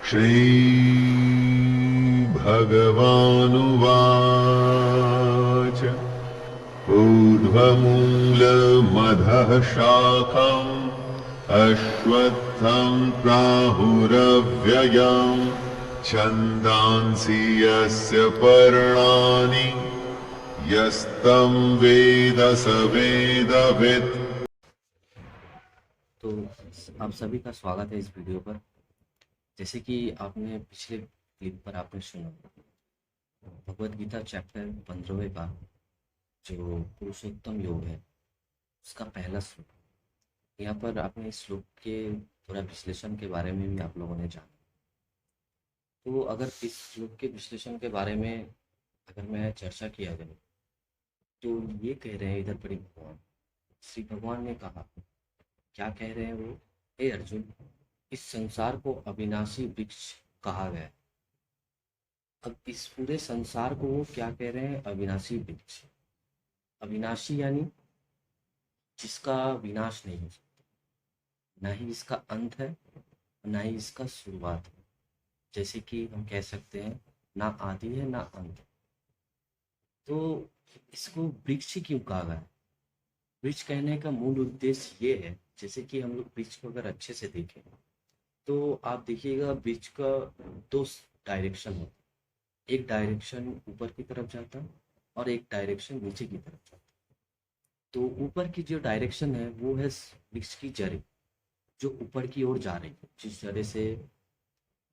श्रीभगवानुवाच ऊर्ध्वमूलमधः शाखम् अश्वत्थं प्राहुरव्ययम् छन्दांसि यस्य पर्णानि यस्तं वेद स वेदवित्। तो आप सभी का स्वागत है इस वीडियो पर। जैसे कि आपने पिछले क्लिप पर आपने सुना भगवत गीता चैप्टर 15वें का जो पुरुषोत्तम योग है उसका पहला श्लोक। यहाँ पर आपने इस श्लोक के थोड़ा विश्लेषण के बारे में भी आप लोगों ने जाना। तो अगर इस श्लोक के विश्लेषण के बारे में अगर मैं चर्चा किया जाए तो ये कह रहे हैं इधर पर भगवान श्री भगवान ने कहा, क्या कह रहे हैं वो, हे अर्जुन, इस संसार को अविनाशी वृक्ष कहा गया। अब इस पूरे संसार को वो क्या कह रहे हैं, अविनाशी वृक्ष। अविनाशी यानी जिसका विनाश नहीं हो सकता, ना ही इसका अंत है ना ही इसका शुरुआत है। जैसे कि हम कह सकते हैं ना आदि है ना अंत। तो इसको वृक्ष क्यों कहा गया। वृक्ष कहने का मूल उद्देश्य ये है, जैसे कि हम लोग वृक्ष को अगर अच्छे से देखें तो आप देखिएगा वृक्ष का दो डायरेक्शन होता है। एक डायरेक्शन ऊपर की तरफ जाता है और एक डायरेक्शन नीचे की तरफ जाता है। तो ऊपर की जो डायरेक्शन है वो है वृक्ष की जड़ें जो ऊपर की ओर जा रही है, जिस जड़े से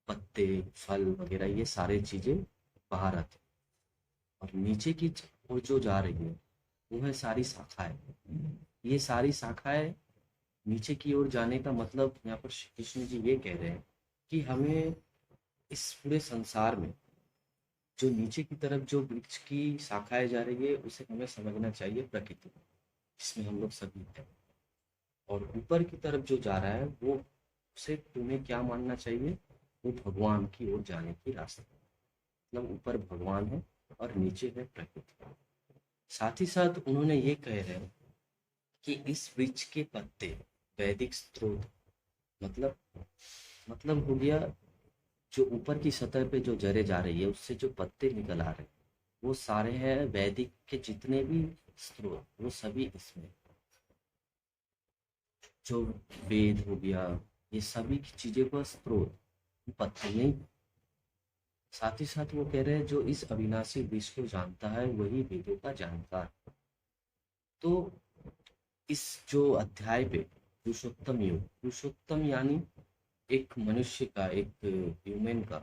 पत्ते फल वगैरह ये सारे चीजें बाहर आते हैं। और नीचे की ओर जो जा रही है वो है सारी शाखाएं। ये सारी शाखाएं नीचे की ओर जाने का मतलब यहाँ पर श्री कृष्ण जी ये कह रहे हैं कि हमें इस पूरे संसार में जो नीचे की तरफ जो वृक्ष की शाखाएं जा रही है उसे हमें समझना चाहिए प्रकृति, जिसमें हम लोग सभी हैं। और ऊपर की तरफ जो जा रहा है वो उसे तुम्हें क्या मानना चाहिए, वो भगवान की ओर जाने की रास्ता। मतलब ऊपर भगवान है और नीचे है प्रकृति। साथ ही साथ उन्होंने ये कह रहे हैं कि इस वृक्ष के पत्ते वैदिक स्रोत, मतलब हो गया जो ऊपर की सतह पे जो जड़ें जा रही है उससे जो पत्ते निकल आ रहे हैं वो सारे हैं वैदिक के जितने भी स्रोत, वो सभी इसमें जो वेद हो गया ये सभी की चीजें का स्रोत पत्ते नहीं। साथ ही साथ वो कह रहे हैं जो इस अविनाशी वृक्ष को जानता है वही वेदों का जानकार। तो इस जो अध्याय पे पुरुषोत्तम योग, पुरुषोत्तम यानी एक मनुष्य का, एक ह्यूमन का,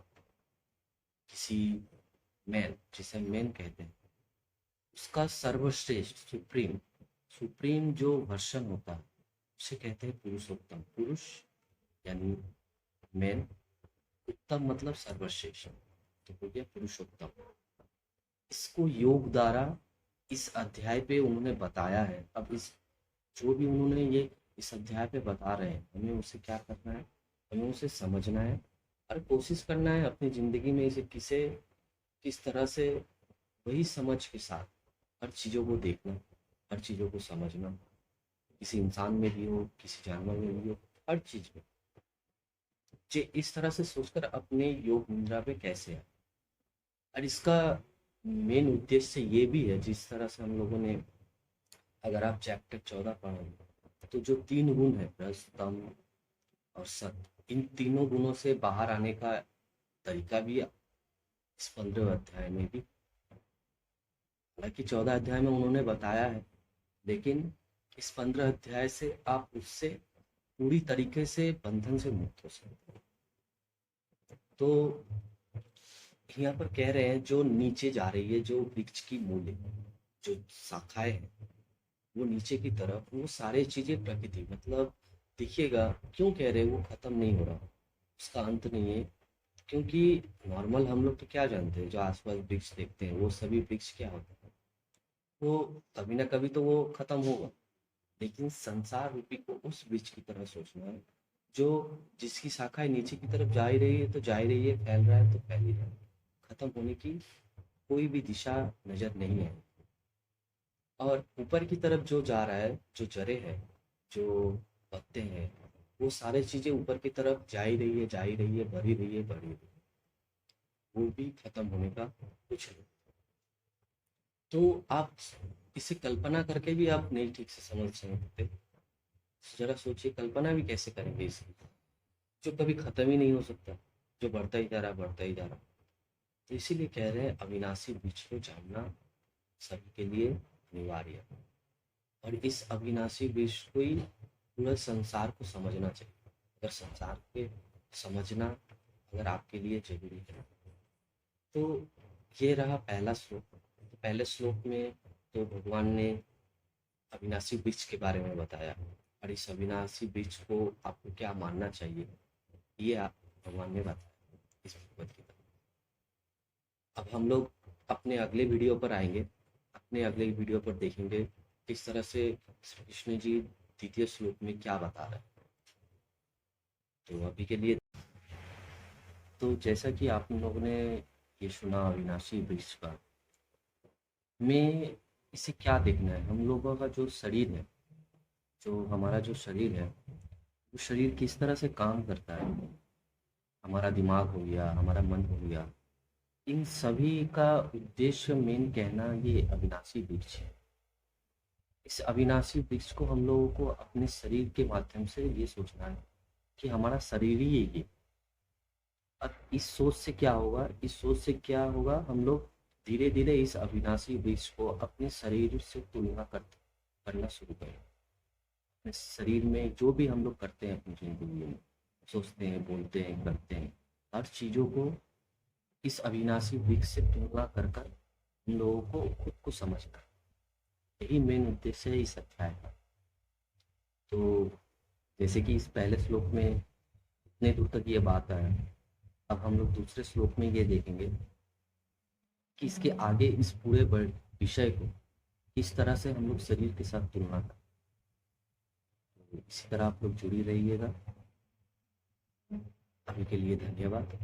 किसी मैन जिसे मैन कहते हैं उसका सर्वश्रेष्ठ सुप्रीम सुप्रीम जो वर्षन होता है उसे कहते हैं पुरुषोत्तम। पुरुष यानी मैन, उत्तम मतलब सर्वश्रेष्ठ, तो हो गया पुरुषोत्तम। इसको योग द्वारा इस अध्याय पे उन्होंने बताया है। अब इस जो भी उन्होंने ये इस अध्याय पे बता रहे हैं हमें उसे क्या करना है, हमें उसे समझना है और कोशिश करना है अपनी ज़िंदगी में इसे किस तरह से वही समझ के साथ हर चीज़ों को देखना, हर चीज़ों को समझना, किसी इंसान में भी हो किसी जानवर में भी हो, हर चीज़ में जे इस तरह से सोचकर अपने योग मुद्रा पे कैसे है। और इसका मेन उद्देश्य ये भी है, जिस तरह से हम लोगों ने अगर आप चैप्टर 14 पढ़ोगे तो जो तीन गुण है रस तम और सत, इन तीनों गुणों से बाहर आने का तरीका भी इस 15 अध्याय में भी, हालांकि 14 अध्याय में उन्होंने बताया है, लेकिन इस 15 अध्याय से आप उससे पूरी तरीके से बंधन से मुक्त हो सकते हैं। तो यहाँ पर कह रहे हैं जो नीचे जा रही है, जो वृक्ष की मूल जो शाखाएं हैं वो नीचे की तरफ, वो सारे चीजें प्रकृति, मतलब देखिएगा क्यों कह रहे हैं वो खत्म नहीं हो रहा, उसका अंत नहीं है। क्योंकि नॉर्मल हम लोग तो क्या जानते हैं, जो आसपास वृक्ष देखते हैं वो सभी वृक्ष क्या होते हैं, वो कभी ना कभी तो वो खत्म होगा। लेकिन संसार रूपी को उस वृक्ष की तरह सोचना है जो जिसकी शाखाएं नीचे की तरफ जा ही रही है तो जा ही रही है, फैल रहा है तो फैल ही रहा है, खत्म होने की कोई भी दिशा नजर नहीं है। और ऊपर की तरफ जो जा रहा है, जो जड़ें हैं, जो पत्ते हैं, वो सारी चीजें ऊपर की तरफ जा ही रही है, जा ही रही है, बढ़ ही रही है, बढ़ ही रही है, वो भी खत्म होने का कुछ नहीं। तो आप इसे कल्पना करके भी आप नहीं ठीक से समझ सकते। जरा सोचिए, कल्पना भी कैसे करेंगे इसकी, जो कभी खत्म ही नहीं हो सकता, जो बढ़ता ही जा रहा, बढ़ता ही जा रहा। तो इसीलिए कह रहे हैं अविनाशी बीज को जानना सभी के लिए अनिवार्य है, और इस अविनाशी बीज को ही पूरे संसार को समझना चाहिए। अगर संसार के समझना अगर आपके लिए जरूरी है, तो ये रहा पहला श्लोक। तो पहले श्लोक में तो भगवान ने अविनाशी बीज के बारे में बताया, और इस अविनाशी बीज को आपको क्या मानना चाहिए, ये आप भगवान ने बताया इस भगवत गीता। अब हम लोग अपने अगले वीडियो पर आएंगे, अपने अगले वीडियो पर देखेंगे किस तरह से श्री कृष्ण जी द्वितीय श्लोक में क्या बता रहे हैं। तो अभी के लिए, तो जैसा कि आप लोगों ने ये सुना अविनाशी वृक्ष का, में इसे क्या देखना है, हम लोगों का जो शरीर है, जो हमारा जो शरीर है, वो शरीर किस तरह से काम करता है, हमारा दिमाग हो गया, हमारा मन हो गया, इन सभी का उद्देश्य मेन कहना ये अविनाशी वृक्ष है। इस अविनाशी वृक्ष को हम लोगों को अपने शरीर के माध्यम से ये सोचना है कि हमारा शरीर ही है ये। अब इस सोच से क्या होगा, इस सोच से क्या होगा, हम लोग धीरे धीरे इस अविनाशी वृक्ष को अपने शरीर से तुलना करना शुरू करें। अपने शरीर में जो भी हम लोग करते हैं अपनी जिंदगी में, सोचते हैं, बोलते हैं, करते हैं, हर चीज़ों को इस अविनाशी वृक्ष से तुलना कर कर हम लोगों को खुद को समझना, यही मेन उद्देश्य है इस अध्याय का। तो जैसे कि इस पहले श्लोक में इतने दूर तक ये बात है, अब हम लोग दूसरे श्लोक में ये देखेंगे कि इसके आगे इस पूरे विषय को किस तरह से हम लोग शरीर के साथ तुलना करें। तो इसी तरह आप लोग जुड़ी रहिएगा। अभी के लिए धन्यवाद।